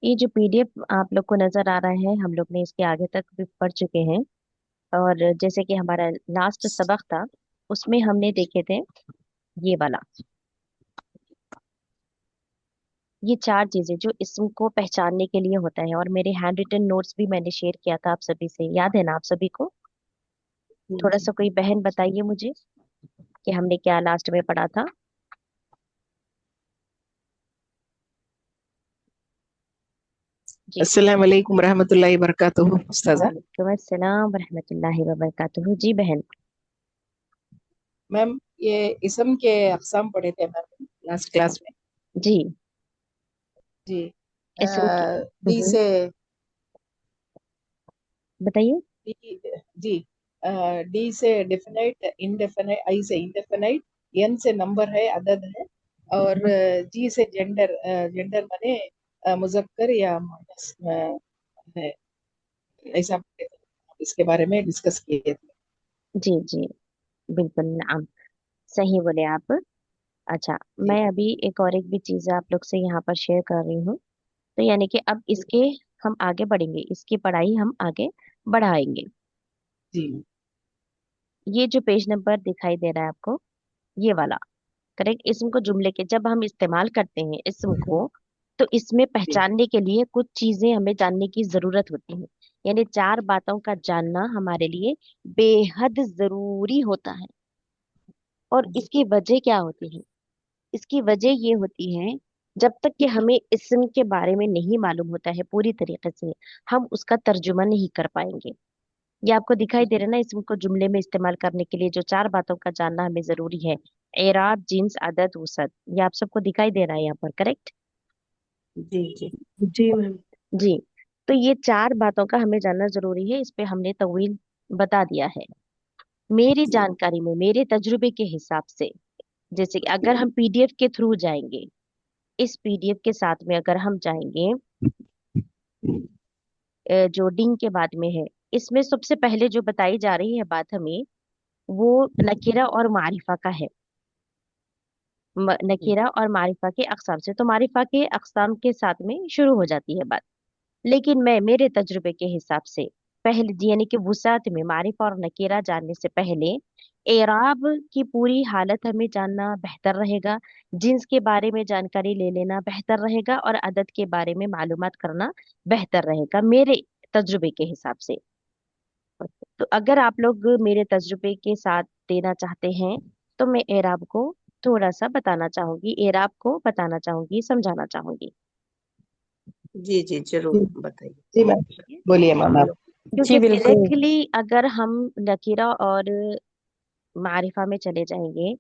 ये जो पीडीएफ आप लोग को नजर आ रहा है, हम लोग ने इसके आगे तक भी पढ़ चुके हैं। और जैसे कि हमारा लास्ट सबक था, उसमें हमने देखे थे ये वाला, ये चार चीजें जो इसम को पहचानने के लिए होता है। और मेरे हैंड रिटन नोट्स भी मैंने शेयर किया था आप सभी से, याद है ना आप सभी को? थोड़ा सा कोई बहन बताइए मुझे कि हमने क्या लास्ट में पढ़ा था। जी। अस्सलाम वालेकुम रहमतुल्लाहि वबरकातुहू उस्ताजा। वालेकुम अस्सलाम वरहमतुल्लाहि वबरकातुहू। जी बहन। मैम, ये इसम के अक़साम पढ़े थे मैम लास्ट क्लास में। जी। जी। इसम की। डी से बताइए। डी, जी, डी से डेफिनेट इंडेफिनेट, आई से इंडेफिनेट, एन से नंबर है, अदद है, और जी से जेंडर, जेंडर माने मुज़क्कर या मुअन्नस है। ऐसा पढ़े थे। इसके बारे में डिस्कस किए थे। जी जी, बिल्कुल नाम सही बोले आप। अच्छा, जी मैं अभी एक भी चीज आप लोग से यहाँ पर शेयर कर रही हूँ। तो यानी कि अब इसके हम आगे बढ़ेंगे, इसकी पढ़ाई हम आगे बढ़ाएंगे। जी ये जो पेज नंबर दिखाई दे रहा है आपको, ये वाला, करेक्ट। इसम को जुमले के जब हम इस्तेमाल करते हैं इसम को, तो इसमें जी पहचानने के लिए कुछ चीजें हमें जानने की जरूरत होती है। यानी चार बातों का जानना हमारे लिए बेहद जरूरी होता है। और इसकी वजह क्या होती है? इसकी वजह ये होती है, जब तक कि हमें इसम के बारे में नहीं मालूम होता है पूरी तरीके से, हम उसका तर्जुमा नहीं कर पाएंगे। ये आपको दिखाई दे रहा है ना, इसम को जुमले में इस्तेमाल करने के लिए जो चार बातों का जानना हमें जरूरी है: एराब, जिन्स, अदद, वसत। ये आप सबको दिखाई दे रहा है यहाँ पर, करेक्ट? जी जी जी मैम। जी। तो ये चार बातों का हमें जानना जरूरी है, इस पे हमने तवील बता दिया है। मेरी जी जानकारी में, मेरे तजुर्बे के हिसाब से, जैसे कि अगर हम पीडीएफ के थ्रू जाएंगे, इस पीडीएफ के साथ में अगर हम जाएंगे, जो डिंग के बाद में है, इसमें सबसे पहले जो बताई जा रही है बात हमें, वो नकीरा और मारिफा का है। नकीरा और मारिफा के अकसाम से, तो मारिफा के अकसाम के साथ में शुरू हो जाती है बात। लेकिन मैं मेरे तजुर्बे के हिसाब से, पहले यानी कि वुसात में मारिफा और नकीरा जानने से पहले एराब की पूरी हालत हमें जानना बेहतर रहेगा। जिन्स के बारे में जानकारी ले लेना बेहतर रहेगा, और अदद के बारे में मालूमात करना बेहतर रहेगा मेरे तजुर्बे के हिसाब से। तो अगर आप लोग मेरे तजुर्बे के साथ देना चाहते हैं, तो मैं एराब को थोड़ा सा बताना चाहूंगी, एराब को बताना चाहूंगी, समझाना चाहूंगी। जी जी जरूर बताइए। जी मैम, बोलिए मैम आप। क्योंकि जी बिल्कुल। डायरेक्टली अगर हम नकीरा और मारिफा में चले जाएंगे,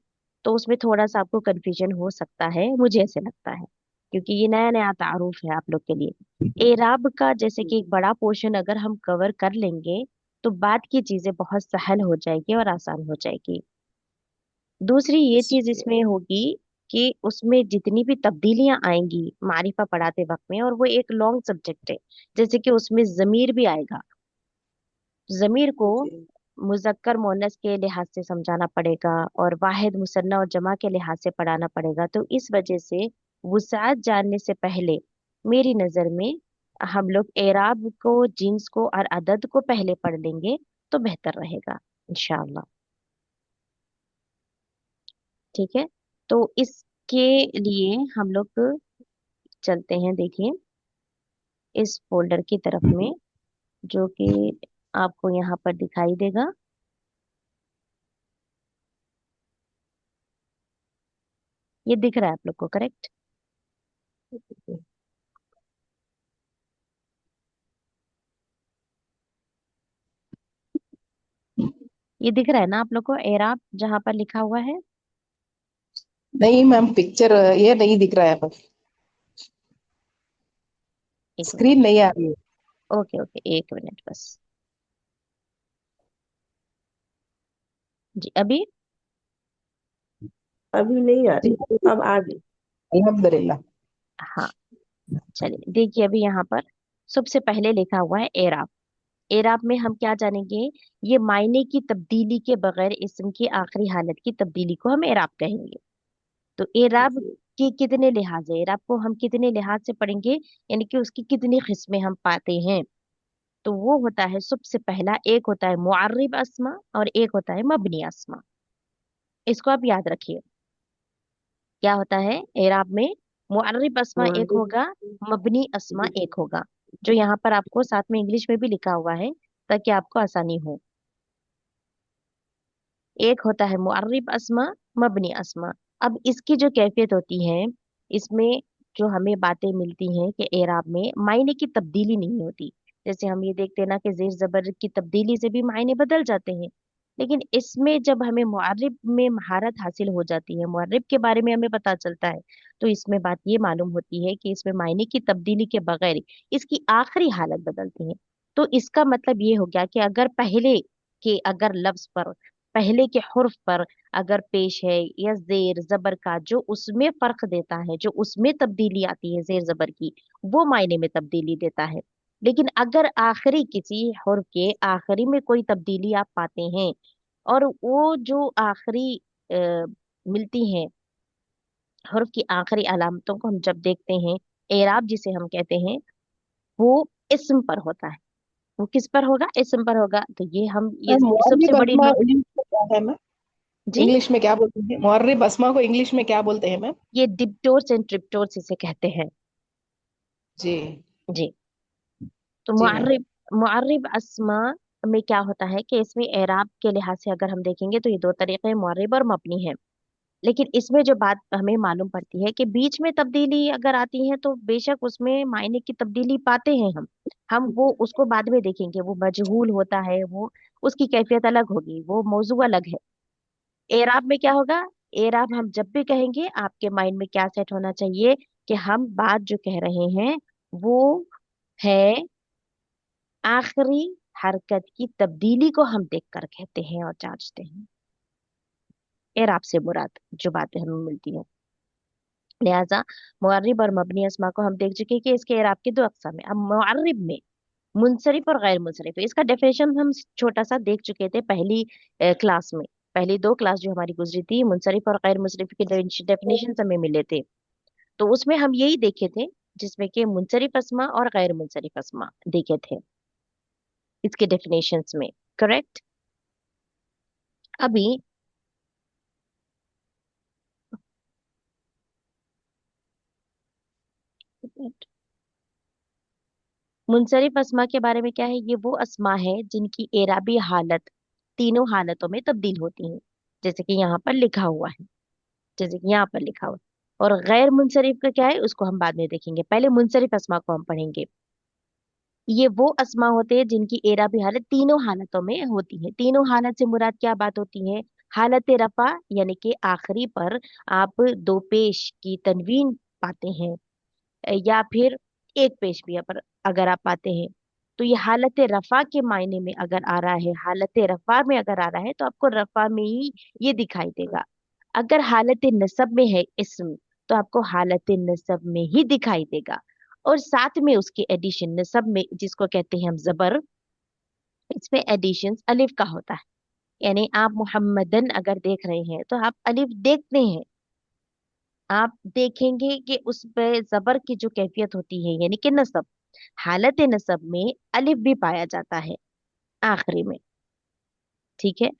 तो उसमें थोड़ा सा आपको कंफ्यूजन हो सकता है, मुझे ऐसे लगता है, क्योंकि ये नया नया तारुफ है आप लोग के लिए। एराब का जैसे कि एक बड़ा पोर्शन अगर हम कवर कर लेंगे, तो बाद की चीजें बहुत सहल हो जाएगी और आसान हो जाएगी। दूसरी ये चीज इसमें होगी कि उसमें जितनी भी तब्दीलियां आएंगी मारिफा पढ़ाते वक्त में, और वो एक लॉन्ग सब्जेक्ट है, जैसे कि उसमें जमीर भी आएगा। जमीर को जी मुजक्कर मोनस के लिहाज से समझाना पड़ेगा, और वाहिद मुसन्ना और जमा के लिहाज से पढ़ाना पड़ेगा। तो इस वजह से वुसात जानने से पहले मेरी नजर में हम लोग एराब को, जिन्स को और अदद को पहले पढ़ लेंगे, तो बेहतर रहेगा इंशाअल्लाह। ठीक है। तो इसके लिए हम लोग चलते हैं, देखिए इस फोल्डर की तरफ में, जो कि आपको यहाँ पर दिखाई देगा। ये दिख रहा है आप लोग को, करेक्ट? ये दिख रहा है ना आप लोग को, एराब जहाँ पर लिखा हुआ है? नहीं मैम, पिक्चर ये नहीं दिख रहा है पर एक स्क्रीन मिनट। नहीं आ रही है। ओके ओके, एक मिनट बस। जी, अभी? अभी नहीं आ रही, अब आ गई। अल्हम्दुलिल्लाह। हाँ, चलिए देखिए, अभी यहाँ पर सबसे पहले लिखा हुआ है एराब। एराब में हम क्या जानेंगे? ये मायने की तब्दीली के बगैर इसम की आखिरी हालत की तब्दीली को हम एराब कहेंगे। तो एराब जी कि कितने लिहाज है, एराब को हम कितने लिहाज से पढ़ेंगे, यानी कि उसकी कितनी किस्में हम पाते हैं। तो वो होता है सबसे पहला, एक होता है मुअर्रिब अस्मा और एक होता है मबनी अस्मा। इसको आप याद रखिए। क्या होता है एराब में? मुअर्रिब अस्मा एक मुअर्रिब होगा, मबनी अस्मा एक होगा, जो यहाँ पर आपको साथ में इंग्लिश में भी लिखा हुआ है ताकि आपको आसानी हो। एक होता है मुअर्रिब अस्मा, मबनी अस्मा। अब इसकी जो कैफियत होती है, इसमें जो हमें बातें मिलती हैं कि एराब में मायने की तब्दीली नहीं होती। जैसे हम ये देखते हैं ना कि जेर जबर की तब्दीली से भी मायने बदल जाते हैं, लेकिन इसमें जब हमें मुअर्रिब में महारत हासिल हो जाती है, मुअर्रिब के बारे में हमें पता चलता है, तो इसमें बात ये मालूम होती है कि इसमें मायने की तब्दीली के बगैर इसकी आखिरी हालत बदलती है। तो इसका मतलब ये हो गया कि अगर पहले के अगर लफ्ज पर, पहले के हुर्फ पर अगर पेश है या जेर जबर का जो उसमें फर्क देता है, जो उसमें तब्दीली आती है जेर जबर की, वो मायने में तब्दीली देता है। लेकिन अगर आखिरी किसी हुर्फ के आखिरी में कोई तब्दीली आप पाते हैं, और वो जो आखिरी मिलती हैं, हुर्फ की आखिरी अलामतों को हम जब देखते हैं, एराब जिसे हम कहते हैं, वो इस्म पर होता है। वो किस पर होगा? इस्म पर होगा। तो ये हम, ये सबसे मुअर्रिब बड़ी अस्मा इंग्लिश में क्या है मैम? जी, इंग्लिश में क्या बोलते हैं मुअर्रिब अस्मा को? इंग्लिश में क्या बोलते हैं मैम? ये डिप्टोर्स एंड ट्रिप्टोर्स इसे कहते हैं। जी। जी। तो जी मैम। मुअर्रिब अस्मा में क्या होता है कि इसमें एराब के लिहाज से अगर हम देखेंगे तो ये दो तरीके हैं, मुअर्रिब और मबनी है। लेकिन इसमें जो बात हमें मालूम पड़ती है कि बीच में तब्दीली अगर आती है तो बेशक उसमें मायने की तब्दीली पाते हैं हम वो उसको बाद में देखेंगे, वो मजहूल होता है, वो उसकी कैफियत अलग होगी, वो मौजू अलग है। एराब में क्या होगा? एराब हम जब भी कहेंगे, आपके माइंड में क्या सेट होना चाहिए कि हम बात जो कह रहे हैं वो है आखिरी हरकत की तब्दीली को हम देखकर कहते हैं और जांचते हैं। एराब से मुराद जो बातें हमें मिलती हैं। लिहाजा मुअर्रिब और मबनी अस्मा को हम देख चुके हैं कि इसके एराब के दो अकसाम है। अब मुअर्रिब में मुनसरिफ और गैर मुनसरिफ, तो इसका डेफिनेशन हम छोटा सा देख चुके थे पहली क्लास में। पहली दो क्लास जो हमारी गुजरी थी, मुनसरिफ और गैर मुनसरिफ के डेफिनेशन हमें मिले थे। तो उसमें हम यही देखे थे, जिसमें कि मुनसरिफ अस्मा और गैर मुनसरिफ अस्मा देखे थे इसके डेफिनेशंस में। करेक्ट। अभी मुनसरिफ अस्मा के बारे में क्या है? ये वो अस्मा है जिनकी एराबी हालत तीनों हालतों में तब्दील होती है, जैसे कि यहाँ पर लिखा हुआ है, जैसे कि यहाँ पर लिखा हुआ है। और गैर मुनसरिफ का क्या है उसको हम बाद में देखेंगे, पहले मुनसरिफ अस्मा को हम पढ़ेंगे। ये वो अस्मा होते हैं जिनकी एराबी हालत तीनों हालतों में होती है। तीनों हालत से मुराद क्या बात होती है? हालत रफा, यानी कि आखिरी पर आप दो पेश की तनवीन पाते हैं, या फिर एक पेश भी पर अगर आप पाते हैं, तो ये हालत रफा के मायने में अगर आ रहा है, हालत रफा में अगर आ रहा है तो आपको रफा में ही ये दिखाई देगा। अगर हालत नसब में है इस्म, तो आपको हालत नसब में ही दिखाई देगा। और साथ में उसके एडिशन नसब में, जिसको कहते हैं हम जबर, इसमें एडिशन अलिफ का होता है। यानी आप मोहम्मदन अगर देख रहे हैं तो आप अलिफ देखते हैं, आप देखेंगे कि उस पे जबर की जो कैफियत होती है, यानी कि नसब, हालत नसब में अलिफ भी पाया जाता है आखिरी में। ठीक है।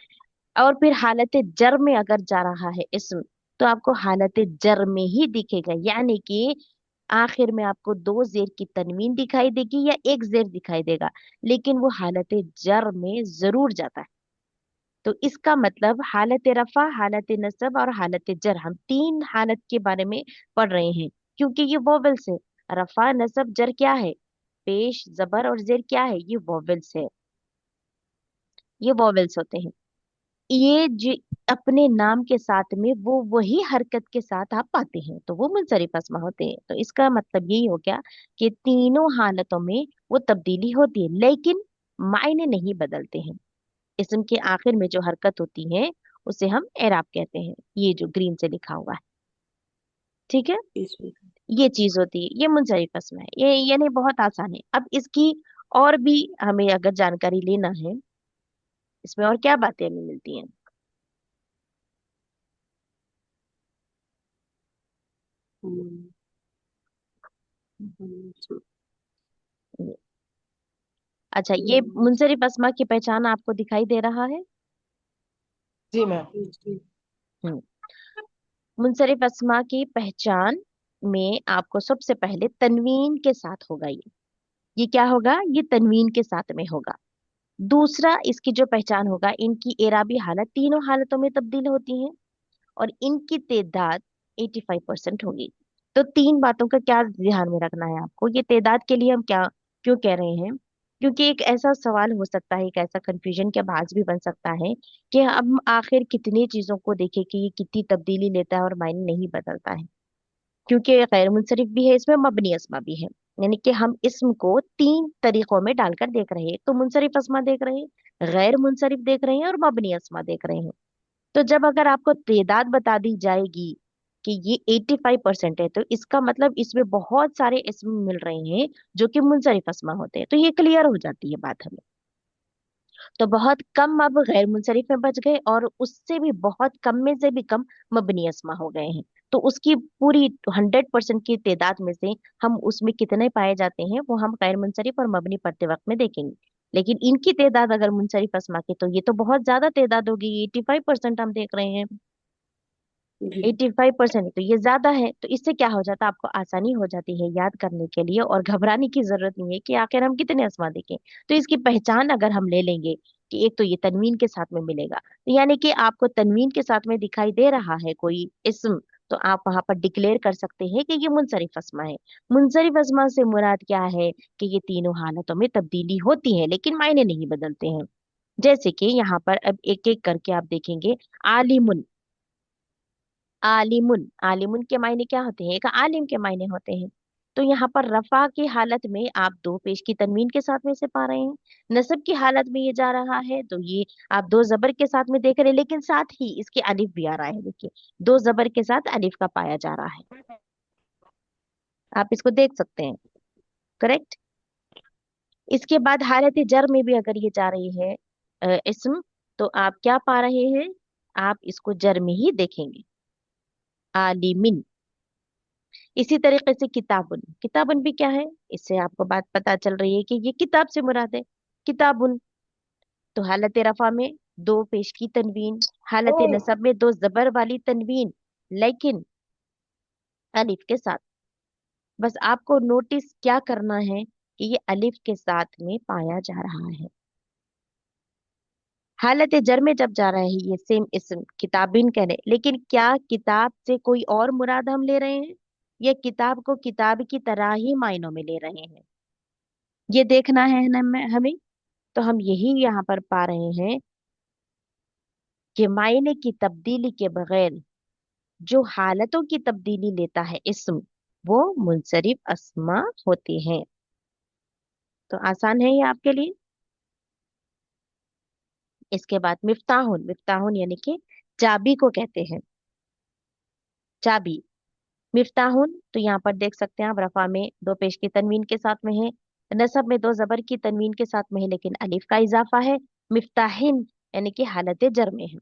और फिर हालत जर में अगर जा रहा है इसम, तो आपको हालत जर में ही दिखेगा, यानी कि आखिर में आपको दो जेर की तनवीन दिखाई देगी या एक जेर दिखाई देगा, लेकिन वो हालत जर में जरूर जाता है। तो इसका मतलब हालत रफा, हालत नसब और हालत जर, हम तीन हालत के बारे में पढ़ रहे हैं, क्योंकि ये वोवेल्स है। रफा नसब जर क्या है? पेश जबर और जेर क्या है? ये वोवेल्स है, ये वोवेल्स होते हैं। ये जो अपने नाम के साथ में वो वही हरकत के साथ आप पाते हैं, तो वो मुनसरिफ अस्मा होते हैं। तो इसका मतलब यही हो गया कि तीनों हालतों में वो तब्दीली होती है, लेकिन मायने नहीं बदलते हैं। इसम के आखिर में जो हरकत होती है उसे हम एराब कहते हैं, ये जो ग्रीन से लिखा हुआ है। ठीक है। इसमें ये चीज होती है, ये मुनसरिफ अस्मा है, ये यानी बहुत आसान है। अब इसकी और भी हमें अगर जानकारी लेना है, इसमें और क्या बातें हमें मिलती हैं? हम्म, हम्म, अच्छा, ये मुंसरिफ अस्मा की पहचान आपको दिखाई दे रहा है? जी मैम। जी। हम्म मुंसरिफ अस्मा की पहचान में आपको सबसे पहले तनवीन के साथ होगा। ये क्या होगा? ये तनवीन के साथ में होगा। दूसरा, इसकी जो पहचान होगा, इनकी एराबी हालत तीनों हालतों में तब्दील होती है और इनकी तादाद 85% होगी। तो तीन बातों का क्या ध्यान में रखना है आपको? ये तादाद के लिए हम क्या क्यों कह रहे हैं? क्योंकि एक ऐसा सवाल हो सकता है, एक ऐसा कंफ्यूजन का बाज भी बन सकता है कि हम आखिर कितनी चीजों को देखें कि ये कितनी तब्दीली लेता है और मायने नहीं बदलता है। क्योंकि ये गैर मुंसरिफ भी है, इसमें मबनी अस्मा भी है। यानी कि हम इसम को तीन तरीकों में डालकर देख रहे हैं। एक तो मुंसरिफ अस्मा देख रहे हैं, गैर मुंसरिफ देख रहे हैं और मबनी अस्मा देख रहे हैं। तो जब अगर आपको तादाद बता दी जाएगी कि ये 85% है, तो इसका मतलब इसमें बहुत सारे इसम मिल रहे हैं जो कि मुंसरिफ अस्मा होते हैं। तो ये क्लियर हो जाती है बात हमें। तो बहुत कम अब गैर मुंसरिफ में बच गए और उससे भी बहुत कम में से भी कम मबनी अस्मा हो गए हैं। तो उसकी पूरी 100% की तादाद में से हम उसमें कितने पाए जाते हैं वो हम गैर मुंसरिफ और मबनी पढ़ते वक्त में देखेंगे। लेकिन इनकी तादाद अगर मुंसरिफ अस्मा की, तो ये तो बहुत ज्यादा तादाद होगी। 85% हम देख रहे हैं। जी। 85% तो ये ज्यादा है। तो इससे क्या हो जाता है, आपको आसानी हो जाती है याद करने के लिए और घबराने की जरूरत नहीं है कि आखिर हम कितने अस्मा देखें। तो इसकी पहचान अगर हम ले लेंगे कि एक तो ये तनवीन के साथ में मिलेगा, तो यानी कि आपको तनवीन के साथ में दिखाई दे रहा है कोई इस्म, तो आप वहां पर डिक्लेयर कर सकते हैं कि ये मुनसरिफ अस्मा है। मुनसरिफ अस्मा से मुराद क्या है? कि ये तीनों हालतों में तब्दीली होती है लेकिन मायने नहीं बदलते हैं। जैसे कि यहाँ पर अब एक एक करके आप देखेंगे। आलिमुन, आलिमुन, आलिमुन के मायने क्या होते हैं? एक आलिम के मायने होते हैं। तो यहाँ पर रफा की हालत में आप दो पेश की तनवीन के साथ में से पा रहे हैं। नस्ब की हालत में ये जा रहा है तो ये आप दो जबर के साथ में देख रहे हैं, लेकिन साथ ही इसके अलिफ भी आ रहा है। देखिए, दो जबर के साथ अलिफ का पाया जा रहा है। आप इसको देख सकते हैं। करेक्ट। इसके बाद हालत जर में भी अगर ये जा रही है इस्म, तो आप क्या पा रहे हैं? आप इसको जर में ही देखेंगे। आलिमिन। इसी तरीके से किताबुन, किताबुन भी क्या है? इससे आपको बात पता चल रही है कि ये किताब से मुराद है। किताबुन। तो हालत रफा में दो पेश की तनवीन, हालत नसब में दो जबर वाली तनवीन, लेकिन अलिफ के साथ। बस आपको नोटिस क्या करना है कि ये अलिफ के साथ में पाया जा रहा है। हालत जर में जब जा रहा है ये सेम इसम किताबिन कह रहे, लेकिन क्या किताब से कोई और मुराद हम ले रहे हैं या किताब को किताब की तरह ही मायनों में ले रहे हैं? ये देखना है ना हमें। तो हम यही यहाँ पर पा रहे हैं कि मायने की तब्दीली के बगैर जो हालतों की तब्दीली लेता है इस्म, वो मुनसरिफ अस्मा होते हैं। तो आसान है ये आपके लिए। इसके बाद मिफ्ताहुन, मिफ्ताहुन यानी कि चाबी को कहते हैं। चाबी, मिफ्ताहुन। तो यहाँ पर देख सकते हैं आप, रफा में दो पेश की तनवीन के साथ में है, नसब में दो जबर की तनवीन के साथ में है, लेकिन अलिफ का इजाफा है। मिफ्ताहिन यानी कि हालत जर में है।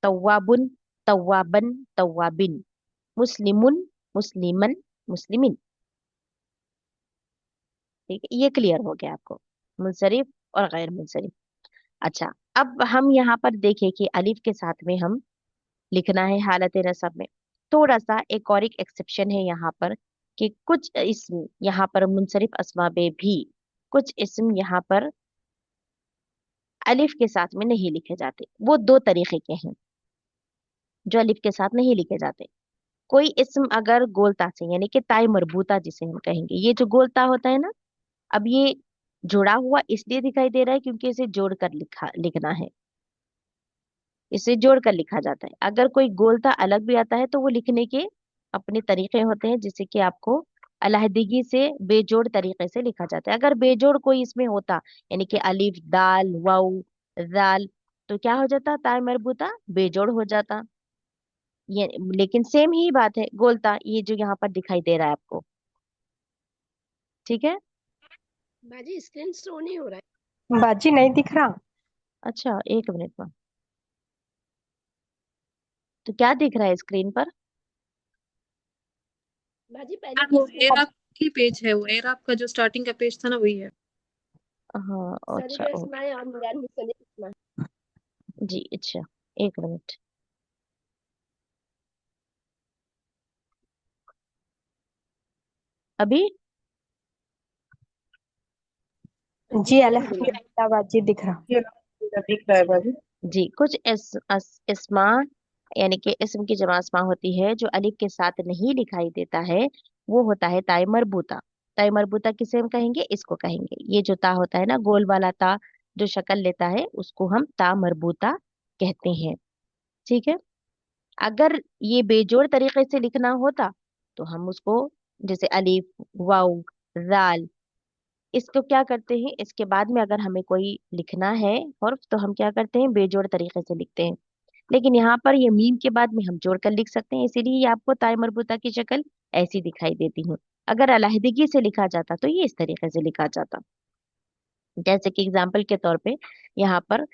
तव्वाबुन, तव्वाबन, तव्वाबिन। मुस्लिमुन, मुस्लिमन, मुस्लिमिन। ठीक है, ये क्लियर हो गया आपको, मुनसरिफ और गैर मुनसरिफ। अच्छा, अब हम यहाँ पर देखें कि अलिफ के साथ में हम लिखना है हालत नसब में। थोड़ा सा एक और एक एक्सेप्शन है यहाँ पर कि कुछ इसम यहाँ पर मुनसरिफ अस्मा में भी कुछ इसम यहाँ पर अलिफ के साथ में नहीं लिखे जाते। वो दो तरीके के हैं जो अलिफ के साथ नहीं लिखे जाते। कोई इसम अगर गोलता से, यानी कि ताई मरबूता जिसे हम कहेंगे, ये जो गोलता होता है ना, अब ये जुड़ा हुआ इसलिए दिखाई दे रहा है क्योंकि इसे जोड़कर लिखना है। इसे जोड़कर लिखा जाता है। अगर कोई गोलता अलग भी आता है तो वो लिखने के अपने तरीके होते हैं, जिससे कि आपको अलहदगी से बेजोड़ तरीके से लिखा जाता है। अगर बेजोड़ कोई इसमें होता, यानी कि अलिफ दाल वाउ दाल, तो क्या हो जाता? ताय मरबूता बेजोड़ हो जाता। ये लेकिन सेम ही बात है गोलता, ये जो यहाँ पर दिखाई दे रहा है आपको। ठीक है। बाजी स्क्रीन शो नहीं हो रहा बाजी नहीं दिख रहा। अच्छा, एक मिनट में। तो क्या दिख रहा है स्क्रीन पर? बाजी पहले वो किसमें एराब की पेज है, वो एराब का जो स्टार्टिंग का पेज था ना वही है। हाँ अच्छा सदर ओके। इस्माइल और मुराद मुसन्निफ इस्माइल। जी अच्छा, एक मिनट। अभी जी अल्हम्दुलिल्लाह। अल्हम्दुलिल्लाह बाजी दिख रहा। ये दिख रहा है बाजी। जी, कुछ इस्मा यानी कि इसम की जमा अस्मा होती है जो अलिफ के साथ नहीं दिखाई देता है, वो होता है ताई मरबूता। ताई मरबूता किसे हम कहेंगे? इसको कहेंगे। ये जो ता होता है ना, गोल वाला ता जो शक्ल लेता है, उसको हम ता मरबूता कहते हैं। ठीक है। अगर ये बेजोड़ तरीके से लिखना होता तो हम उसको, जैसे अलिफ, वाउ, जाल, इसको क्या करते हैं, इसके बाद में अगर हमें कोई लिखना है हर्फ तो हम क्या करते हैं, बेजोड़ तरीके से लिखते हैं। लेकिन यहाँ पर ये मीम के बाद में हम जोड़कर लिख सकते हैं, इसीलिए ये आपको ताई मरबूता की शक्ल ऐसी दिखाई देती है। अगर अलहदगी से लिखा जाता तो ये इस तरीके से लिखा जाता। जैसे कि एग्जाम्पल के तौर पे यहाँ पर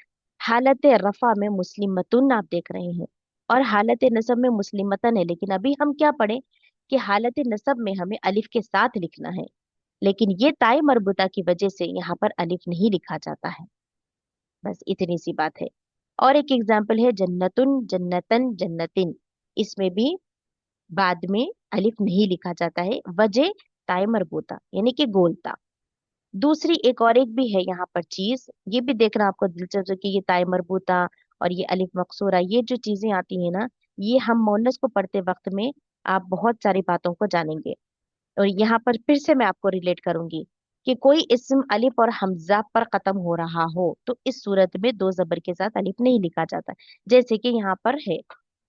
हालत रफा में मुस्लिमतुन आप देख रहे हैं, और हालत नसब में मुस्लिमतन है, लेकिन अभी हम क्या पढ़े कि हालत नसब में हमें अलिफ के साथ लिखना है, लेकिन ये ताई मरबूता की वजह से यहाँ पर अलिफ नहीं लिखा जाता है। बस इतनी सी बात है। और एक एग्जाम्पल है जन्नतुन, जन्नतन, जन्नतिन। इसमें भी बाद में अलिफ नहीं लिखा जाता है, वजह ताई मरबूता यानी कि गोलता। दूसरी एक और एक भी है यहाँ पर चीज, ये भी देखना आपको दिलचस्प है कि ये ताई मरबूता और ये अलिफ मकसूरा, ये जो चीजें आती है ना, ये हम मोनस को पढ़ते वक्त में आप बहुत सारी बातों को जानेंगे। और यहाँ पर फिर से मैं आपको रिलेट करूंगी कि कोई इस्म अलिफ और हमजा पर खत्म हो रहा हो तो इस सूरत में दो जबर के साथ अलिफ नहीं लिखा जाता। जैसे कि यहाँ पर है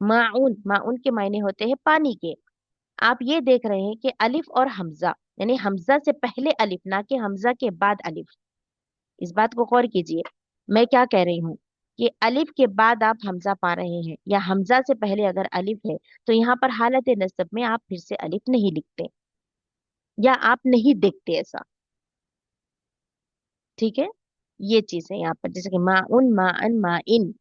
माउन, माउन के मायने होते हैं पानी के। आप ये देख रहे हैं कि अलिफ और हमजा, यानी हमजा से पहले अलिफ, ना कि हमजा के बाद अलिफ। इस बात को गौर कीजिए। मैं क्या कह रही हूँ कि अलिफ के बाद आप हमजा पा रहे हैं, या हमजा से पहले अगर अलिफ है तो यहाँ पर हालत नस्ब में आप फिर से अलिफ नहीं लिखते, या आप नहीं देखते ऐसा। ठीक है। ये चीज है यहाँ पर, जैसे कि मा उन, मा अन, मा इन।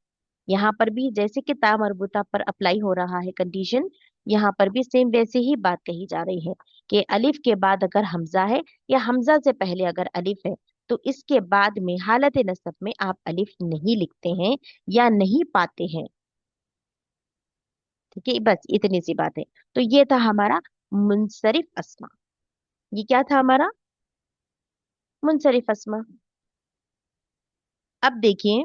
यहाँ पर भी जैसे कि ता मरबूता पर अप्लाई हो रहा है कंडीशन, यहाँ पर भी सेम वैसे ही बात कही जा रही है कि अलिफ के बाद अगर हमजा है, या हमजा से पहले अगर अलिफ है, तो इसके बाद में हालत नसब में आप अलिफ नहीं लिखते हैं या नहीं पाते हैं। ठीक है, बस इतनी सी बात है। तो ये था हमारा मुनसरिफ अस्मा। ये क्या था हमारा? मुनसरिफ अस्मा। अब देखिए,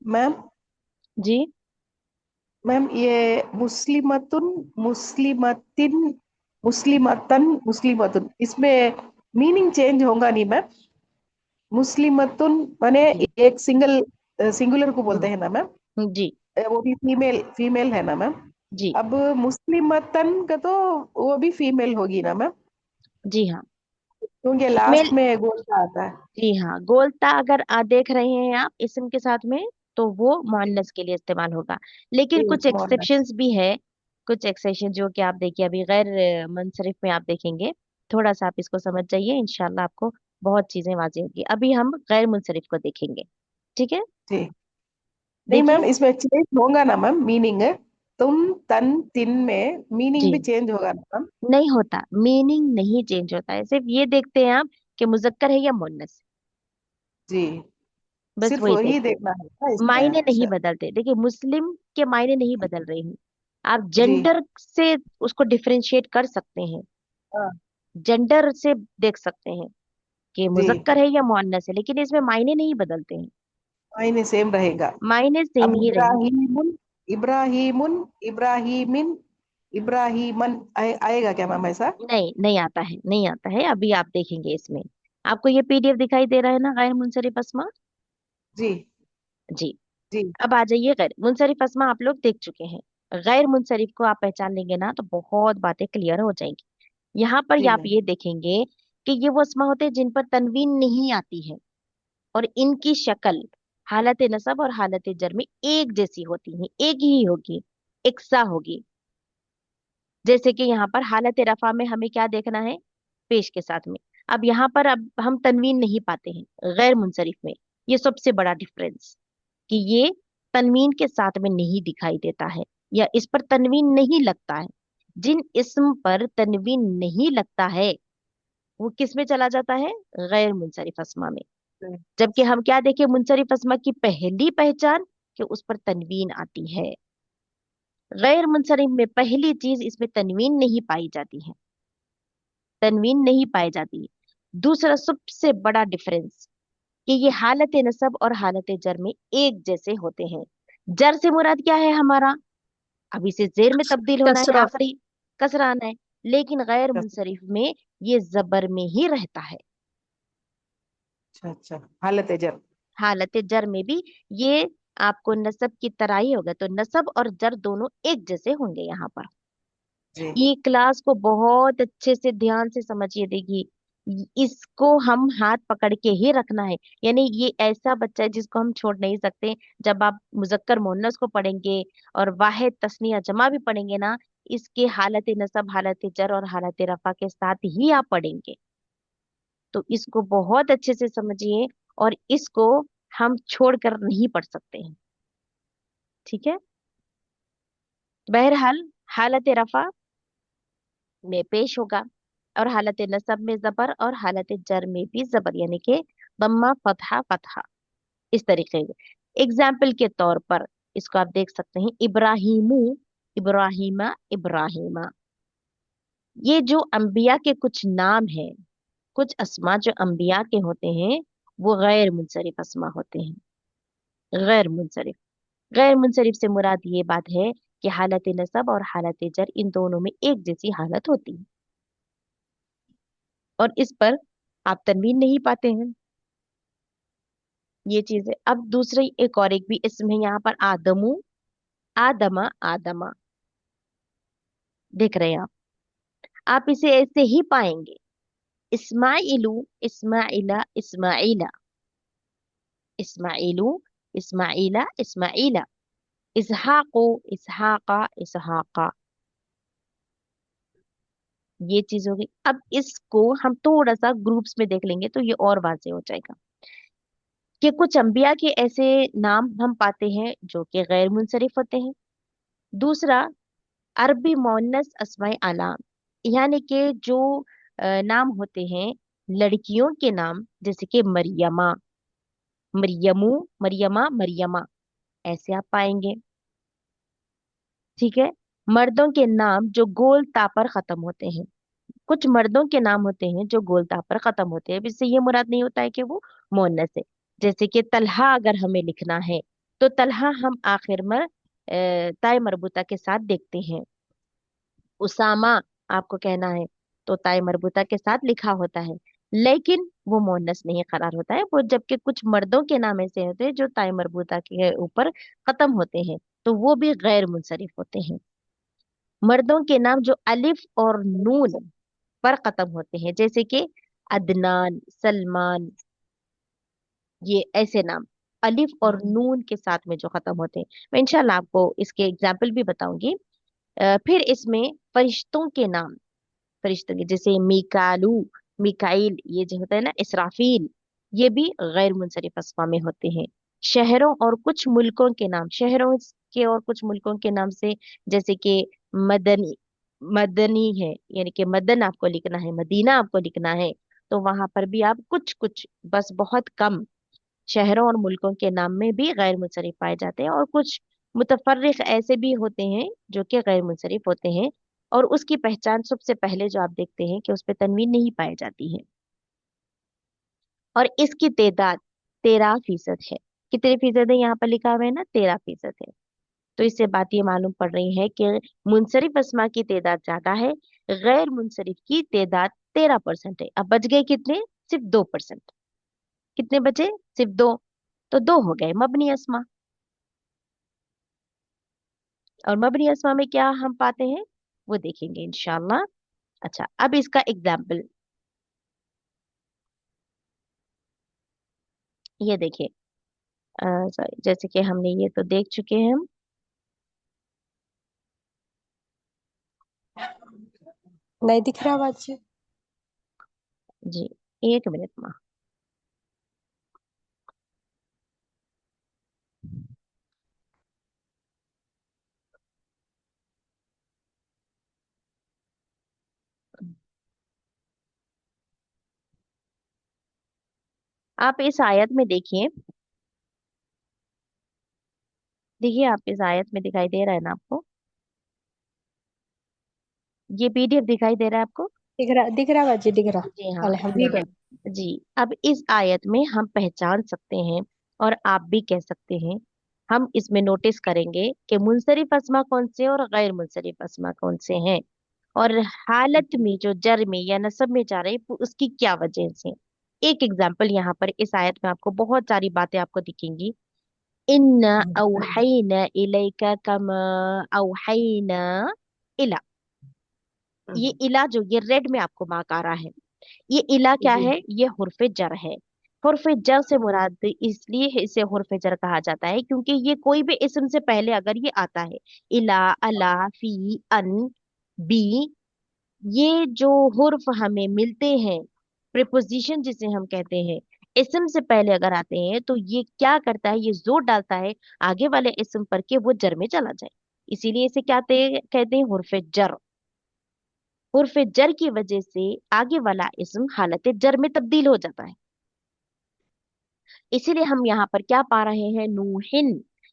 मैम जी मैम ये मुस्लिमतुन, मुस्लिमतिन, मुस्लिमतन, मुस्लिमतुन, इसमें मीनिंग चेंज होगा नहीं मैम? मुस्लिमतुन माने जी एक सिंगुलर को बोलते हैं ना मैम? जी वो भी फीमेल फीमेल है ना मैम? जी अब मुस्लिमतन का तो वो भी फीमेल होगी ना मैम? जी हाँ। क्योंकि मेल, लास्ट में गोल्ड आता है। जी हाँ, गोलता अगर देख रहे हैं आप इसम के साथ में, तो वो मुअन्नस के लिए इस्तेमाल होगा। लेकिन कुछ मोहन। एक्सेप्शंस भी है। कुछ एक्सेप्शन जो कि आप देखिए अभी गैर मुनसरिफ में आप देखेंगे। थोड़ा सा आप इसको समझ जाइए, इंशाल्लाह आपको बहुत चीजें वाज़ेह होगी। अभी हम गैर मुनसरिफ को देखेंगे। ठीक है। जी। नहीं देखिए, मैम, इसमें चेंज होगा ना मैम मीनिंग? तुम तन तिन में जी मीनिंग भी चेंज होगा ना मैम? नहीं होता, मीनिंग नहीं चेंज होता है, सिर्फ ये देखते हैं आप कि मुजक्कर है या मुन्नस। जी, बस सिर्फ वही वही देखते हैं, देखना है ना इसमें? मायने नहीं अच्छा। बदलते। देखिए, मुस्लिम के मायने नहीं बदल रहे हैं। आप जी। जेंडर से उसको डिफरेंशिएट कर सकते हैं, हाँ। जेंडर से देख सकते हैं कि जी, मुजक्कर है या मुअन्नस है, लेकिन इसमें मायने नहीं बदलते हैं। मायने सेम रहेगा। मायने सेम अब ही रहेंगे। इब्राहिमुन, इब्राहिमुन, इब्राहिमिन, इब्राहिमन आएगा क्या मैम ऐसा? नहीं, नहीं आता है, नहीं आता है। अभी आप देखेंगे इसमें। आपको ये पीडीएफ दिखाई दे रहा है ना, गैर मुनसरिफ अस्मा? जी। जी। जी। अब आ जाइए, गैर मुनसरिफ अस्मा आप लोग देख चुके हैं। गैर मुनसरिफ को आप पहचान लेंगे ना तो बहुत बातें क्लियर हो जाएंगी। यहाँ पर जी आप मैम। ये देखेंगे कि ये वो अस्मा होते हैं जिन पर तनवीन नहीं आती है, और इनकी शक्ल हालत नसब और हालत जर में एक जैसी होती है, एक ही होगी, एकसा होगी। जैसे कि यहाँ पर हालत रफा में हमें क्या देखना है? पेश के साथ में। अब यहाँ पर अब हम तनवीन नहीं पाते हैं गैर मुनसरिफ में। ये सबसे बड़ा डिफरेंस कि ये तनवीन के साथ में नहीं दिखाई देता है या इस पर तनवीन नहीं लगता है। जिन इस्म पर तनवीन नहीं लगता है वो किस में चला जाता है, गैर मुंसरिफ अस्मा में। जबकि हम क्या देखें, मुंसरिफ अस्मा की पहली पहचान कि उस पर तनवीन आती है। गैर मुंसरिफ में पहली चीज इसमें तनवीन नहीं पाई जाती है, तनवीन नहीं पाई जाती है। दूसरा सबसे बड़ा डिफरेंस कि ये हालत नसब और हालत जर में एक जैसे होते हैं। जर से मुराद क्या है हमारा, अब इसे जेर में तब्दील होना है, कसरा। आखिरी कसरा आना है। लेकिन गैर मुंसरिफ में ये जबर में ही रहता है। अच्छा अच्छा, हालत जर। हालत जर में भी ये आपको नसब की तरह ही होगा, तो नसब और जर दोनों एक जैसे होंगे यहाँ पर। जी ये क्लास को बहुत अच्छे से ध्यान से समझिए, देखिए इसको हम हाथ पकड़ के ही रखना है। यानी ये ऐसा बच्चा है जिसको हम छोड़ नहीं सकते। जब आप मुजक्कर मुअन्नस को पढ़ेंगे और वाहिद तस्निया जमा भी पढ़ेंगे ना, इसके हालत नसब हालत जर और हालत रफा के साथ ही आप पढ़ेंगे। तो इसको बहुत अच्छे से समझिए और इसको हम छोड़कर नहीं पढ़ सकते हैं। ठीक है, बहरहाल हालत रफा में पेश होगा और हालत नसब में जबर और हालत जर में भी जबर, यानी कि दम्मा फतहा फतहा, इस तरीके से। एग्जाम्पल के तौर पर इसको आप देख सकते हैं, इब्राहिमू, इब्राहिमा, इब्राहिमा। ये जो अंबिया के कुछ नाम हैं, कुछ अस्मा जो अंबिया के होते हैं वो गैर मुंसरिफ अस्मा होते हैं। गैर मुंसरिफ, गैर मुंसरिफ से मुराद ये बात है कि हालत नसब और हालत जर इन दोनों में एक जैसी हालत होती है और इस पर आप तनवीन नहीं पाते हैं। ये चीज है। अब दूसरी एक और एक भी इसम है यहाँ पर, आदमू, आदमा, आदमा। देख रहे हैं आप इसे ऐसे ही पाएंगे, इस्माइलू, इस्माइला, इस्माइला, इस्माइलू, इस्माइला, इस्माइला, इसहाको, इसहाका, इसहाका। ये चीज होगी। अब इसको हम थोड़ा सा ग्रुप्स में देख लेंगे तो ये और वाज़ेह हो जाएगा कि कुछ अंबिया के ऐसे नाम हम पाते हैं जो कि गैर मुंसरिफ होते हैं। दूसरा, अरबी मोन्नस अस्माए आलाम, यानी कि जो नाम होते हैं लड़कियों के नाम, जैसे कि मरियमा, मरियमू, मरियमा, मरियमा, ऐसे आप पाएंगे। ठीक है, मर्दों के नाम जो गोल ता पर खत्म होते हैं, कुछ मर्दों के नाम होते हैं जो गोलता पर खत्म होते हैं। अब इससे ये मुराद नहीं होता है कि वो मोनस है। जैसे कि तलहा अगर हमें लिखना है तो तलहा हम आखिर में ताय मरबूता के साथ देखते हैं। उसामा आपको कहना है तो ताय मरबूता के साथ लिखा होता है, लेकिन वो मोनस नहीं करार होता है वो, जबकि कुछ मर्दों के नाम ऐसे होते हैं जो ताय मरबूता के ऊपर खत्म होते हैं, तो वो भी गैर मुंसरिफ होते हैं। मर्दों के नाम जो अलिफ और नून पर खत्म होते हैं, जैसे कि अदनान, सलमान, ये ऐसे नाम अलिफ और नून के साथ में जो खत्म होते हैं। मैं इंशाल्लाह आपको इसके एग्जाम्पल भी बताऊंगी। फिर इसमें फरिश्तों के नाम, फरिश्तों के जैसे मिकालू, मिकाइल, ये जो होता है ना, इसराफील, ये भी गैर मुंसरिफ अस्मा में होते हैं। शहरों और कुछ मुल्कों के नाम, शहरों के और कुछ मुल्कों के नाम से, जैसे कि मदनी, मदनी है, यानी कि मदन आपको लिखना है, मदीना आपको लिखना है, तो वहां पर भी आप कुछ कुछ, बस बहुत कम शहरों और मुल्कों के नाम में भी गैर मुंसरिफ पाए जाते हैं। और कुछ मुतफर्रिक ऐसे भी होते हैं जो कि गैर मुंसरिफ होते हैं और उसकी पहचान सबसे पहले जो आप देखते हैं कि उस पर तनवीन नहीं पाई जाती है और इसकी तादाद 13% है। कितने फीसद है यहाँ पर लिखा हुआ है ना, 13% है। तो इससे बात ये मालूम पड़ रही है कि मुंसरिफ अस्मा की तादाद ज्यादा है, गैर मुंसरिफ की तादाद 13% है। अब बच गए कितने, सिर्फ 2%। कितने बचे, सिर्फ दो, तो दो हो गए मबनी अस्मा। और मबनी अस्मा में क्या हम पाते हैं वो देखेंगे इंशाल्लाह। अच्छा, अब इसका एग्जाम्पल ये देखिए, सॉरी, जैसे कि हमने ये तो देख चुके हैं हम। नहीं दिख रहा बाजी। जी, एक मिनट में। आप इस आयत में देखिए, देखिए आप इस आयत में दिखाई दे रहा है ना आपको, ये पीडीएफ दिखाई दे रहा है आपको? दिख रहा बाजी, दिख रहा। जी हाँ। जी अल्हम्दुलिल्लाह। मैम। जी, अब इस आयत में हम पहचान सकते हैं, और आप भी कह सकते हैं, हम इसमें नोटिस करेंगे कि मुनसरिफ अस्मा कौन से और गैर मुनसरिफ अस्मा कौन से हैं, और हालत में जो जर में या नसब में जा रहे हैं उसकी क्या वजह से। एक एग्जाम्पल यहाँ पर इस आयत में आपको बहुत सारी बातें आपको दिखेंगी। इन्ना औहैना इलैका कमा औहैना इला, ये इला जो ये रेड में आपको मार्क आ रहा है, ये इला क्या जी है? ये हुर्फ जर है। हुर्फ जर से मुराद इसलिए इसे हुर्फ जर कहा जाता है क्योंकि ये कोई भी इस्म से पहले अगर ये आता है, इला, अला, फी, अन, बी, ये जो हुर्फ हमें मिलते हैं, प्रीपोजिशन जिसे हम कहते हैं, इस्म से पहले अगर आते हैं तो ये क्या करता है, ये जोर डालता है आगे वाले इस्म पर कि वो जर में चला जाए। इसीलिए इसे क्या कहते हैं? हुर्फ जर। उर्फ जर की वजह से आगे वाला इस्म हालत जर में तब्दील हो जाता है। इसीलिए हम यहाँ पर क्या पा रहे हैं? नूहिन,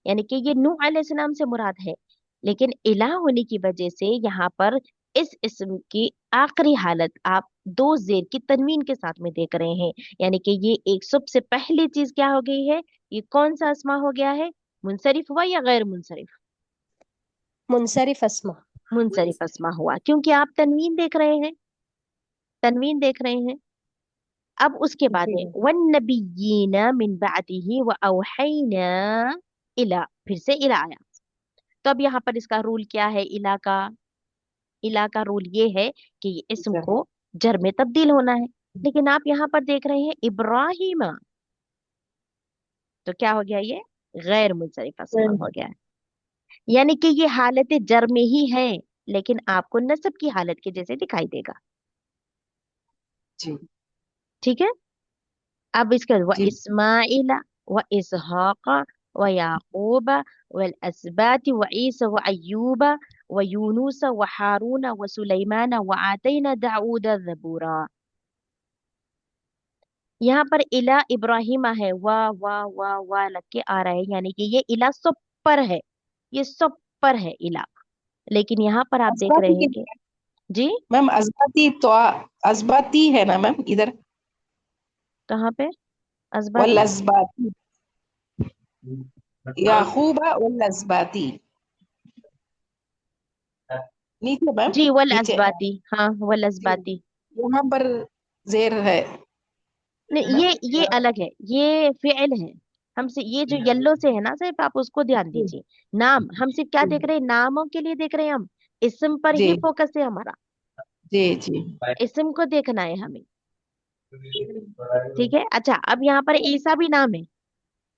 यानी कि ये नूह अलैहिस्सलाम से मुराद है, लेकिन इला होने की वजह से यहाँ पर इस इस्म की आखिरी हालत आप दो जेर की तनवीन के साथ में देख रहे हैं, यानी कि ये एक सबसे पहली चीज क्या हो गई है? ये कौन सा अस्मा हो गया है? मुनसरिफ हुआ या गैर मुनसरिफ? मुनसरिफ अस्मा। मुनसरिफ अस्मा हुआ, क्योंकि आप तनवीन देख रहे हैं, तनवीन देख रहे हैं। अब उसके बाद जी है वन्नबिय्यीना मिन बादिही व औहैना इला, फिर से इला आया। तो अब यहाँ पर इसका रूल क्या है? इला का, इला का रूल ये है कि ये इस्म सर। को जर में तब्दील होना है। लेकिन आप यहाँ पर देख रहे हैं इब्राहिमा, तो क्या हो गया? ये गैर मुनसरिफ अस्मा हो गया है, यानी कि ये हालत जर में ही है, लेकिन आपको नस्ब की हालत के जैसे दिखाई देगा। जी ठीक है। अब इसके बाद व जी इस्माइला व इसहाका व याकूबा वल असबाती व ईसा व अय्यूबा व यूनुस व हारून व सुलेमान व आतैना दाऊद जबूरा। यहाँ पर इला इब्राहिमा है, वाह लग के आ रहा है, यानी कि ये इला सब पर है, ये सब पर है इला। लेकिन यहाँ पर आप देख रहे अजबाती हैं कि, जी, मैम, अजबाती तो अजबाती है ना मैम इधर? कहाँ पे वल अजबाती? अजबाती, याकूबा वल अजबाती, नीचे मैम, जी वल नीचे। अजबाती, हाँ वल जी, अजबाती। यहाँ पर जेर है नहीं, ना? ये अलग है, ये फिल है। हमसे ये जो येलो से है ना, सिर्फ आप उसको ध्यान जी दीजिए। नाम हम सिर्फ क्या देख रहे हैं? नामों के लिए देख रहे हैं हम, इस्म पर जी ही फोकस है हमारा, जी जी। इस्म को देखना है हमें। ठीक है। अच्छा, अब यहाँ पर ईसा भी नाम है।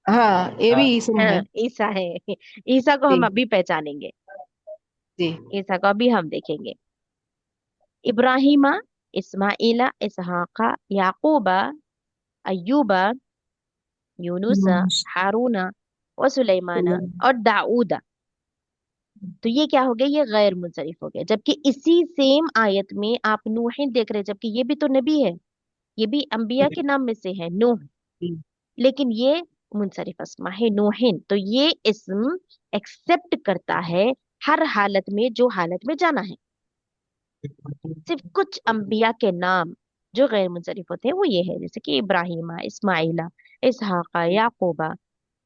हाँ, ये भी इसम है। हाँ ईसा है। ईसा को हम जी अभी पहचानेंगे, जी ईसा को अभी हम देखेंगे। इब्राहिमा, इस्माइला, इसहाका, याकूबा, अय्यूबा, यूनुसा, हारूना और सुलेमाना और दाऊदा। तो ये क्या हो गया? ये गैर मुंसरिफ हो गया। जबकि इसी सेम आयत में आप नूहिन देख रहे हैं, जबकि ये भी तो नबी है, ये भी अंबिया के नाम में से है नूह, जी लेकिन ये मुंसरिफ अस्मा है नूहिन। तो ये इस्म एक्सेप्ट करता है हर हालत में जो हालत में जाना है। सिर्फ कुछ अंबिया के नाम जो गैर मुंसरिफ होते हैं वो ये है, जैसे कि इब्राहिमा, इस्माइला, इसहाका, याकूबा।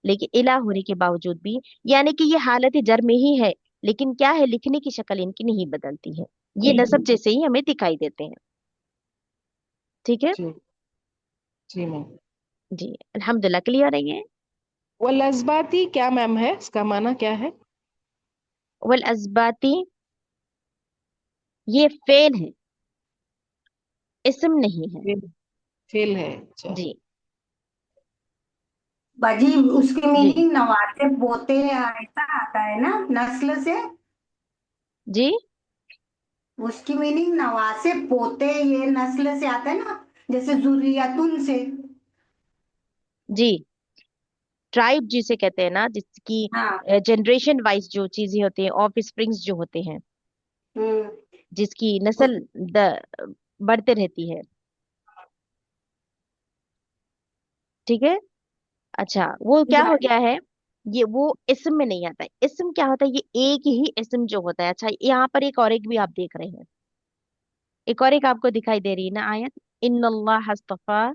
लेकिन इला होने के बावजूद भी, यानी कि ये हालत जर में ही है, लेकिन क्या है, लिखने की शक्ल इनकी नहीं बदलती है, ये नसब जैसे ही हमें दिखाई देते हैं। ठीक है। जी जी मैम। जी, अल्हम्दुलिल्लाह क्लियर है ये। वल अजबाती क्या मैम है, इसका माना क्या है? वल अजबाती, ये फेल है, इस्म नहीं है। फेल, फेल है, अच्छा। जी बाजी, उसकी जी मीनिंग नवासे पोते ऐसा आता है ना, नस्ल से। जी उसकी मीनिंग नवासे पोते, ये नस्ल से आता है ना, जैसे जुर्रियतुन से। जी, ट्राइब जिसे कहते हैं ना, जिसकी हाँ। जनरेशन वाइज जो चीजें होती हैं, ऑफ स्प्रिंग्स जो होते हैं, हम्म। जिसकी उस- नस्ल बढ़ते रहती है। ठीक है। अच्छा वो जी क्या हो बाजी। गया है, ये वो इसम में नहीं आता है। इसम क्या होता है, ये एक ही इसम जो होता है। अच्छा यहाँ पर एक और एक भी आप देख रहे हैं, एक और एक आपको दिखाई दे रही है ना आयत, इन्नल्लाह हस्तफा।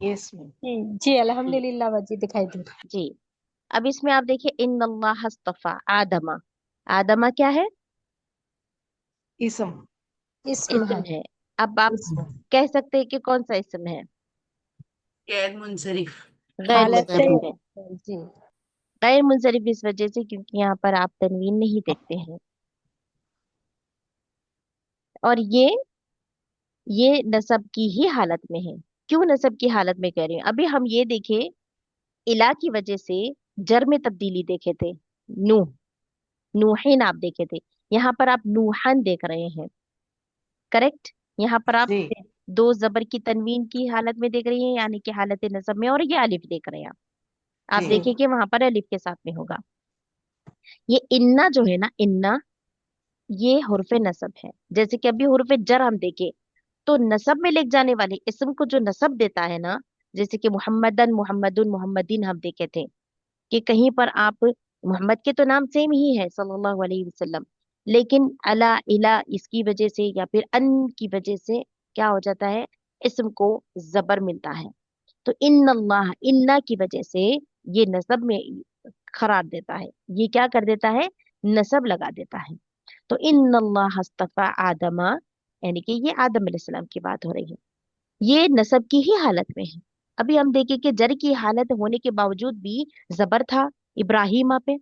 Yes ma'am. जी अल्हम्दुलिल्लाह बाजी दिखाई दे रहा जी। अब इसमें आप देखिए इन्नल्लाह हस्तफा आदमा, आदमा क्या है, इसम। है। इसम इसम है। है। अब आप इसम। कह सकते हैं कि कौन सा इसम है, गैर मुंसरिफ। गैर हालत मुंसरिफ है। जी। गैर मुंसरिफ इस वजह से क्योंकि यहाँ पर आप तनवीन नहीं देखते हैं। और ये नसब की ही हालत में है। क्यों नसब की हालत में कह रही हूँ, अभी हम ये देखे इला की वजह से जर में तब्दीली देखे थे, नूह, नूहिन आप देखे थे। यहाँ पर आप नूहन देख रहे हैं, करेक्ट। यहाँ पर आप जी दो जबर की तनवीन की हालत में देख रही हैं, यानी कि हालत नसब में, और ये अलिफ देख रहे हैं आप जी देखिए कि वहां पर अलिफ के साथ में होगा। ये इन्ना जो है ना, इन्ना ये हुर्फ नसब है। जैसे कि अभी हुर्फ जर हम देखे, तो नसब में लिख जाने वाले इसम को जो नसब देता है ना, जैसे कि मोहम्मदन मोहम्मदुन मोहम्मदीन हम देखे थे, कि कहीं पर आप मोहम्मद के तो नाम सेम ही है सल्लल्लाहु अलैहि वसल्लम, लेकिन अला इला इसकी वजह से या फिर अन की वजह से क्या हो जाता है, इसम को जबर मिलता है। तो इन्नल्लाह, इन्ना की वजह से ये नसब में करार देता है, ये क्या कर देता है, नसब लगा देता है। तो इन्नल्लाह हस्तफा आदमा, यानी कि ये आदम अलैहिस्सलाम की बात हो रही है, ये नसब की ही हालत में है। अभी हम देखें कि जर की हालत होने के बावजूद भी जबर था इब्राहिमा पे,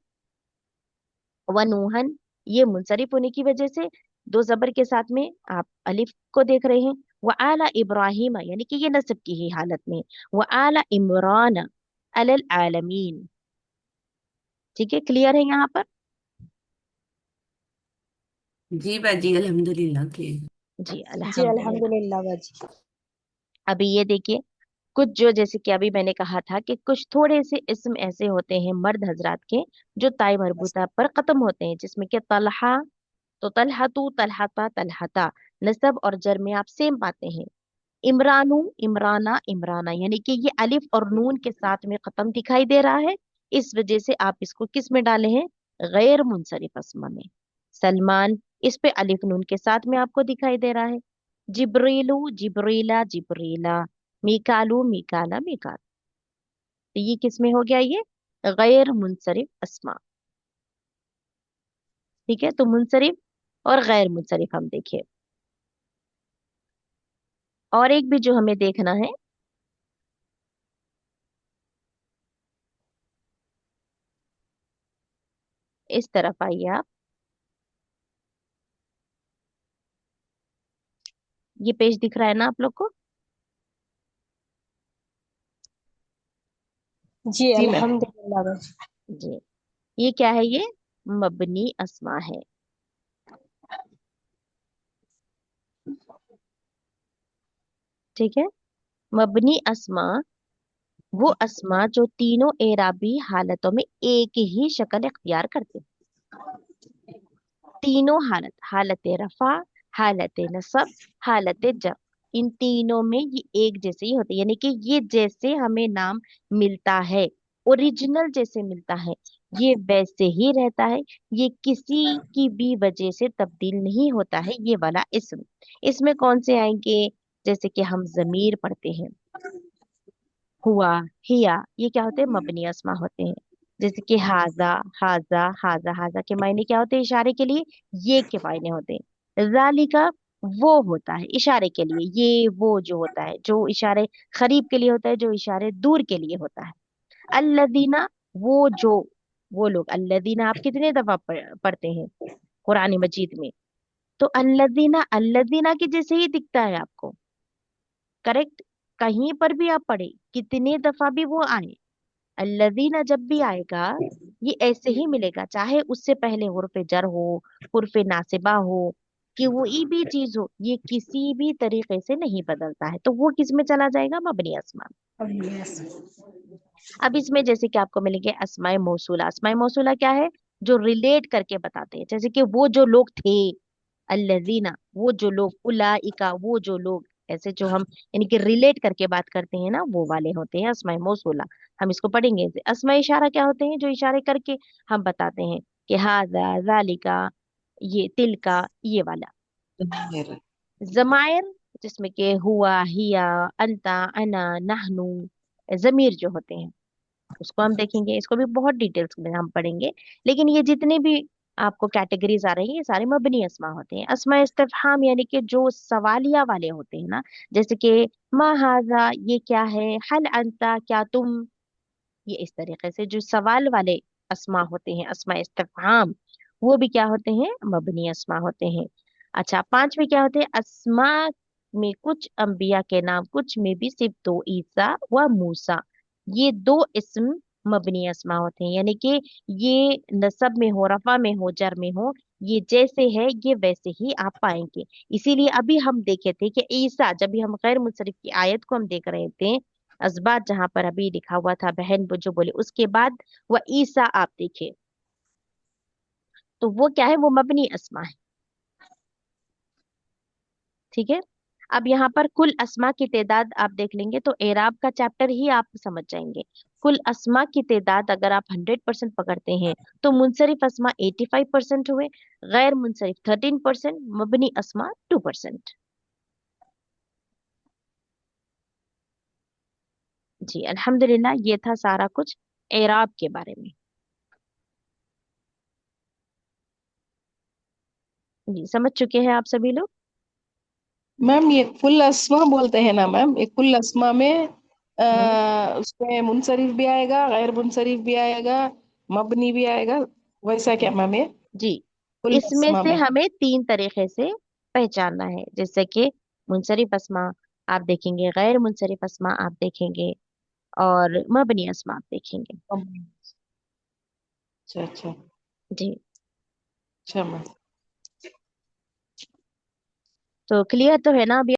व नूहन ये मुंसरिफ होने की वजह से दो जबर के साथ में आप अलिफ को देख रहे हैं। व आला इब्राहिम, यानी कि ये नसब की ही हालत में। व आला इमरान अलल आलमीन, ठीक है, क्लियर है यहाँ पर। जी बाजी अल्हम्दुलिल्लाह के। जी जी अल्हम्दुलिल्लाह। अल्हम्दुलिल्लाह बाजी। अभी ये देखिए, कुछ जो जैसे कि अभी मैंने कहा था कि कुछ थोड़े से इसम ऐसे होते हैं मर्द हजरात के जो ताई मरबूता पर खत्म होते हैं, जिसमें कि तलहा, तो तलहतु तलहता तलहता, नसब और जर में आप सेम पाते हैं। इमरानू इमराना इमराना, यानी कि ये अलिफ और नून के साथ में खत्म दिखाई दे रहा है, इस वजह से आप इसको किस में डाले हैं, गैर मुंसरिफ अस्मा में। सलमान, इस पे अलिफ नून के साथ में आपको दिखाई दे रहा है। जिब्रीलू जिब्रीला जिब्रीला, मीकालू मीकाला मीकाल, तो ये किस में हो गया, ये गैर मुंसरिफ अस्मा। ठीक है, तो मुंसरिफ और गैर मुंसरिफ हम देखिए। और एक भी जो हमें देखना है, इस तरफ आइए आप, ये पेज दिख रहा है ना आप लोग को। जी जी मैम। अल्हम्दुलिल्लाह बाजी। जी, ये क्या है, ये मबनी अस्मा है। ठीक है, मबनी अस्मा वो अस्मा जो तीनों एराबी हालतों में एक ही शक्ल इख्तियार करते हैं। तीनों हालत, हालत रफा, हालत नसब, हालत जर, इन तीनों में ये एक जैसे ही होते हैं, यानी कि ये जैसे हमें नाम मिलता है, ओरिजिनल जैसे मिलता है, ये वैसे ही रहता है। ये किसी की भी वजह से तब्दील नहीं होता है, ये वाला इसम। इसमें कौन से आएंगे, जैसे कि हम जमीर पढ़ते हैं, हुआ, हिया, ये क्या होते हैं, मबनी अस्मा होते हैं। जैसे कि हाजा, हाजा हाजा, हाजा के मायने क्या होते हैं इशारे के लिए, ये के मायने होते हैं। जालिका वो होता है इशारे के लिए, ये वो जो होता है, जो इशारे करीब के लिए होता है, जो इशारे दूर के लिए होता है। अल्लदीना वो जो, वो लोग, अल्लदीना आप कितने दफा पढ़ते हैं कुरान मजीद में, तो अल्लदीना, अल्लदीना के जैसे ही दिखता है आपको, करेक्ट। कहीं पर भी आप पढ़े, कितने दफा भी वो आए, अल्लज़ीना जब भी आएगा ये ऐसे ही मिलेगा, चाहे उससे पहले हुर्फ जर हो, हुर्फ नासिबा हो, कि वो ई भी चीज हो, ये किसी भी तरीके से नहीं बदलता है, तो वो किस में चला जाएगा, मबनी अस्मा। यस। अब इसमें जैसे कि आपको मिलेंगे अस्माए मौसूला। अस्माए मौसूला क्या है, जो रिलेट करके बताते हैं, जैसे कि वो जो लोग थे, अल्लज़ीना वो जो लोग, उलाइका वो जो लोग, ऐसे जो हम यानी कि रिलेट करके बात करते हैं ना, वो वाले होते हैं अस्माए मौसूला। हम इसको पढ़ेंगे। अस्माए इशारा क्या होते हैं? जो इशारे करके हम बताते हैं कि हाजा, जालिका, ये, तिल का, ये वाला। ज़माइर। जमायर, जिसमें के हुआ, हिया, अंता, अना, नहनु, जमीर जो होते हैं, उसको हम देखेंगे। इसको भी बहुत डिटेल्स में हम पढ़ेंगे। लेकिन ये जितने भी आपको कैटेगरीज आ रही है, ये सारे मबनी अस्मा होते हैं। अस्मा इस्तिफहाम यानी कि जो सवालिया वाले होते हैं ना, जैसे कि मा हाजा, ये क्या है, हल अंता, क्या तुम, ये इस तरीके से जो सवाल वाले अस्मा होते हैं, अस्मा इस्तिफहाम, वो भी क्या होते हैं? मबनी अस्मा होते हैं। अच्छा, पांचवे क्या होते हैं? अस्मा में कुछ अंबिया के नाम, कुछ में भी सिर्फ दो, ईसा व मूसा, ये दो इस्म मबनी अस्मा होते हैं। यानी कि ये नसब में हो, रफा में हो, जर में हो, ये जैसे है ये वैसे ही आप पाएंगे। इसीलिए अभी हम देखे थे कि ईसा, जब भी हम गैर मुनसरिफ की आयत को हम देख रहे थे, अजबात जहां पर अभी लिखा हुआ था, बहन वो जो बोले, उसके बाद वह ईसा आप देखे, तो वो क्या है? वो मबनी अस्मा है। ठीक है। अब यहाँ पर कुल अस्मा की तादाद आप देख लेंगे तो एराब का चैप्टर ही आप समझ जाएंगे। कुल अस्मा की तादाद अगर आप 100% पकड़ते हैं तो मुनसरिफ अस्मा 85% हुए, गैर मुनसरिफ 13%, मबनी अस्मा 2%। जी अल्हम्दुलिल्लाह, ये था सारा कुछ एराब के बारे में। जी समझ चुके हैं आप सभी लोग? मैम ये कुल अस्मा बोलते हैं ना मैम, ये कुल अस्मा में हम्म। उसमें मुनसरिफ भी आएगा, गैर मुनसरिफ भी आएगा, मबनी भी आएगा, वैसा क्या मैम ये जी, कुल इसमें अस्मा से में? हमें तीन तरीके से पहचानना है, जैसे कि मुनसरिफ अस्मा आप देखेंगे, गैर मुनसरिफ अस्मा आप देखेंगे, और मबनी अस्मा आप देखेंगे। अच्छा अच्छा। जी। अच्छा मैम। तो क्लियर तो है ना अभी?